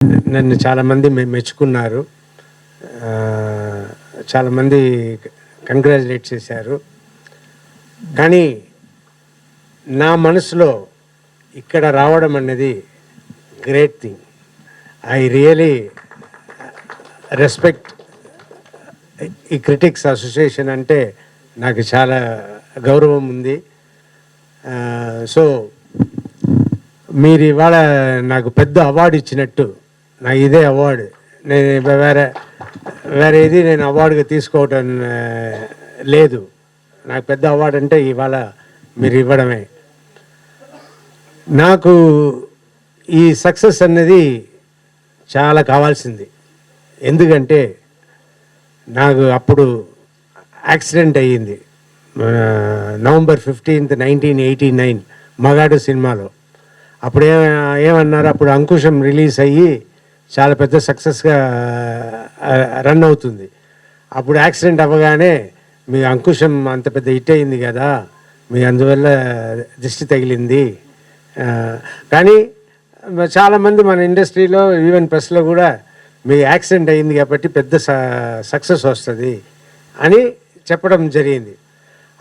నన్ను చాలామంది మెచ్చుకున్నారు, చాలామంది కంగ్రాచులేట్ చేశారు. కానీ నా మనసులో ఇక్కడ రావడం అనేది great thing. I really respect ఈ క్రిటిక్స్ అసోసియేషన్, అంటే నాకు చాలా గౌరవం ఉంది. సో మీరు ఇవాళ నాకు పెద్ద అవార్డు ఇచ్చినట్టు, నాకు ఇదే అవార్డు. నేను వేరే ఇది నేను అవార్డుగా తీసుకోవటం లేదు. నాకు పెద్ద అవార్డు అంటే ఇవాళ మీరు ఇవ్వడమే. నాకు ఈ సక్సెస్ అనేది చాలా కావాల్సింది. ఎందుకంటే నాకు అప్పుడు యాక్సిడెంట్ అయ్యింది నవంబర్ 15, 1989 మగాడు సినిమాలో. అప్పుడు ఏమన్నారు, అప్పుడు అంకుశం రిలీజ్ అయ్యి చాలా పెద్ద సక్సెస్గా రన్ అవుతుంది. అప్పుడు యాక్సిడెంట్ అవ్వగానే మీ అంకుశం అంత పెద్ద హిట్ అయింది కదా, మీ అందువల్ల దిష్టి తగిలింది. కానీ చాలామంది మన ఇండస్ట్రీలో ఈవెన్ ప్రెస్లో కూడా మీ యాక్సిడెంట్ అయింది కాబట్టి పెద్ద సక్సెస్ వస్తుంది అని చెప్పడం జరిగింది.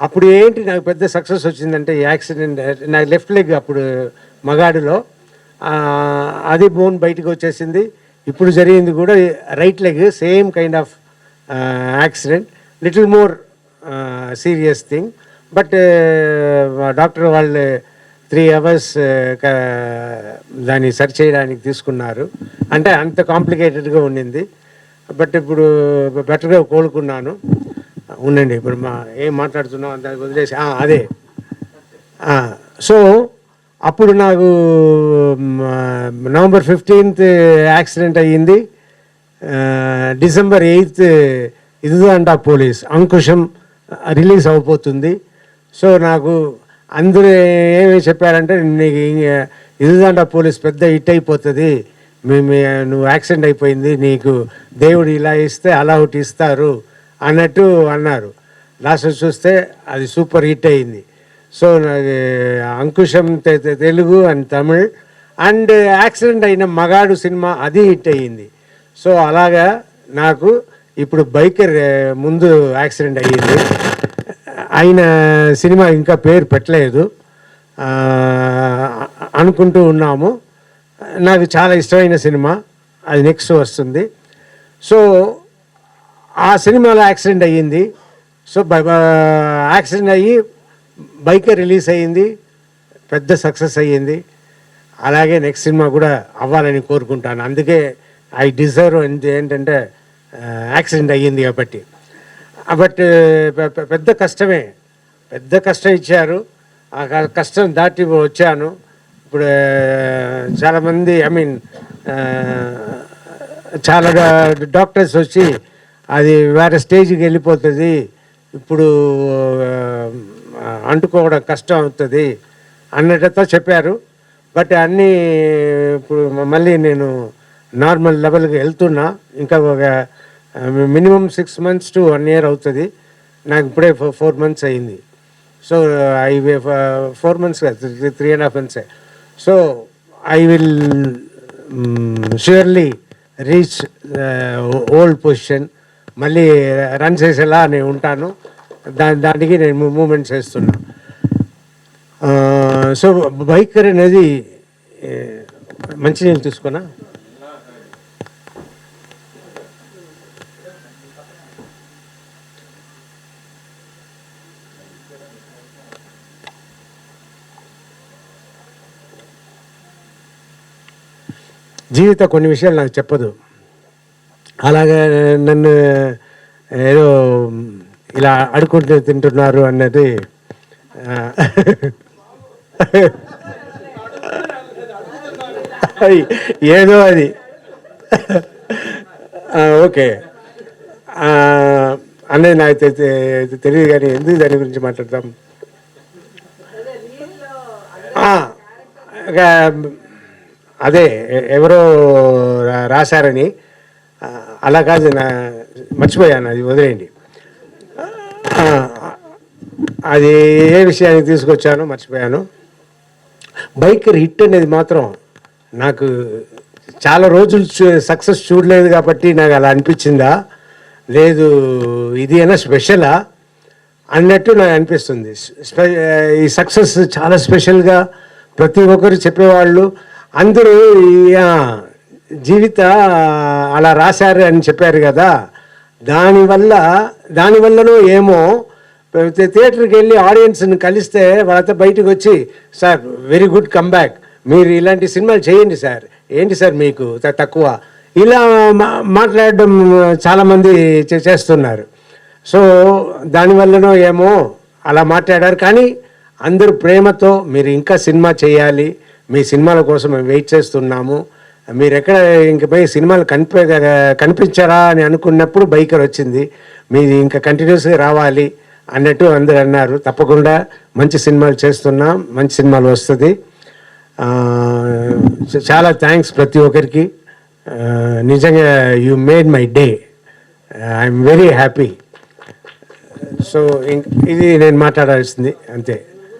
అప్పుడు ఏంటి నాకు పెద్ద సక్సెస్ వచ్చిందంటే, యాక్సిడెంట్ నాకు లెఫ్ట్ లెగ్ అప్పుడు మగాడులో అది బోన్ బయటకు వచ్చేసింది. ఇప్పుడు జరిగింది కూడా right leg, same kind of accident, little more serious thing. But doctor వాళ్ళు 3 hours దాన్ని సరి చేయడానికి తీసుకున్నారు. అంటే అంత కాంప్లికేటెడ్గా ఉండింది. బట్ ఇప్పుడు బెటర్గా కోలుకున్నాను. ఉండండి, ఇప్పుడు ఏం మాట్లాడుతున్నాం దాన్ని వదిలేసి అదే. సో అప్పుడు నాకు నవంబర్ 15th యాక్సిడెంట్ అయ్యింది. December 8th ఇదిగోంట police Ankusam release అయిపోతుంది. సో నాకు అందరూ ఏమి చెప్పారంటే, నీకు ఇదిగోంట పోలీస్ పెద్ద హిట్ అయిపోతుంది, నువ్వు యాక్సిడెంట్ అయిపోయింది, నీకు దేవుడు ఇలా ఇస్తే అలా ఒకటి ఇస్తారు అన్నట్టు అన్నారు. లాస్ట్ చూస్తే అది సూపర్ హిట్ అయింది. సో నాకు Ankusham Telugu and Tamil and accident అయిన మగాడు సినిమా అది హిట్ అయ్యింది. సో అలాగా నాకు ఇప్పుడు బైకర్ ముందు యాక్సిడెంట్ అయ్యింది, ఆయన సినిమా ఇంకా పేరు పెట్టలేదు, అనుకుంటూ ఉన్నాము. నాకు చాలా ఇష్టమైన సినిమా, అది నెక్స్ట్ వస్తుంది. సో ఆ సినిమాలో యాక్సిడెంట్ అయ్యింది. సో యాక్సిడెంట్ అయ్యి బైకర్ రిలీజ్ అయ్యింది, పెద్ద సక్సెస్ అయ్యింది. అలాగే నెక్స్ట్ సినిమా కూడా అవ్వాలని కోరుకుంటాను. అందుకే ఐ డిజర్వ్ ఏంటంటే యాక్సిడెంట్ అయ్యింది కాబట్టి. బట్ పెద్ద కష్టమే, పెద్ద కష్టం ఇచ్చారు. ఆ కష్టం దాటి వచ్చాను. ఇప్పుడు చాలామంది చాలా డాక్టర్స్ వచ్చి అది వేరే స్టేజ్కి వెళ్ళిపోతుంది, ఇప్పుడు అంటుకోవడం కష్టం అవుతుంది అన్నట్టుతో చెప్పారు. బట్ అన్నీ ఇప్పుడు మళ్ళీ నేను నార్మల్ లెవెల్కి వెళ్తున్నా. ఇంకా ఒక మినిమం 6 months to 1 year అవుతుంది. నాకు ఇప్పుడే 4 months అయింది. సో 4 months కాదు, 3.5 months. So I will surely reach old position, మళ్ళీ రన్ చేసేలా నేను ఉంటాను. దానికి నేను మూమెంట్ చేస్తున్నాను. సో బైకర్ అనేది మంచి నేను తీసుకున్నా. జీవిత కొన్ని విషయాలు నాకు చెప్పదు. అలాగే నన్ను ఏదో ఇలా అడుకుంటూ తింటున్నారు అన్నది ఏదో అది ఓకే అనేది నాకు తెలియదు. కానీ ఎందుకు దాని గురించి మాట్లాడతాం. అదే ఎవరో రాశారని అలా కాదు, మర్చిపోయాను, అది వదిలేయండి. అది ఏ విషయానికి తీసుకొచ్చానో మర్చిపోయాను. బైకర్ హిట్ అనేది మాత్రం నాకు చాలా రోజులు సక్సెస్ చూడలేదు కాబట్టి నాకు అలా అనిపించిందా, లేదు ఇది అయినా స్పెషలా అన్నట్టు నాకు అనిపిస్తుంది. ఈ సక్సెస్ చాలా స్పెషల్గా ప్రతి ఒక్కరు చెప్పేవాళ్ళు అందరూ జీవిత అలా రాశారు అని చెప్పారు కదా, దానివల్లనో ఏమో థియేటర్కి వెళ్ళి ఆడియన్స్ని కలిస్తే వాళ్ళతో బయటకు వచ్చి, సార్ వెరీ గుడ్ కమ్బ్యాక్, మీరు ఇలాంటి సినిమాలు చేయండి సార్, ఏంటి సార్ మీకు తక్కువ, ఇలా మాట్లాడడం చాలామంది చేస్తున్నారు. సో దానివల్లనో ఏమో అలా మాట్లాడారు. కానీ అందరూ ప్రేమతో మీరు ఇంకా సినిమా చేయాలి, మీ సినిమాల కోసం మేము వెయిట్ చేస్తున్నాము, మీరు ఎక్కడ ఇంక పోయి సినిమాలు కనిపించారా అని అనుకున్నప్పుడు బైకర్ వచ్చింది, మీది ఇంకా కంటిన్యూస్గా రావాలి అన్నట్టు అందరు అన్నారు. తప్పకుండా మంచి సినిమాలు చేస్తున్నాం, మంచి సినిమాలు వస్తుంది. చాలా థ్యాంక్స్ ప్రతి ఒక్కరికి. నిజంగా you made my day, I'm very happy. So ఇది నేను మాట్లాడాల్సింది అంతే.